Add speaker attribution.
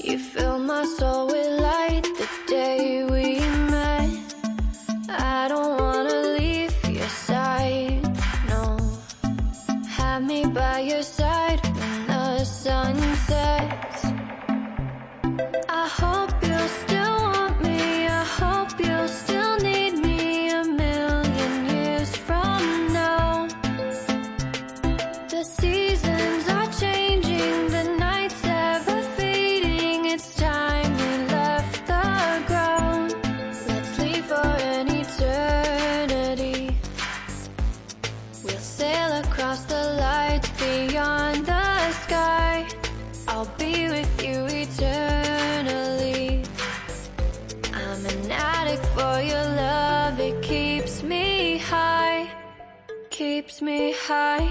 Speaker 1: You fill my soul with light the day we met. I don't wanna leave your side, no. Have me by your side when the sun sets. I hope you'll still want me, I hope you'll still need me 1,000,000 years from now. The seasons are changing, the nights ever fading. It's time we left the ground. Let's leave for an eternity. We'll sail across the lights beyond the sky. I'll be with you eternally. I'm an addict for your love, it keeps me high, keeps me high.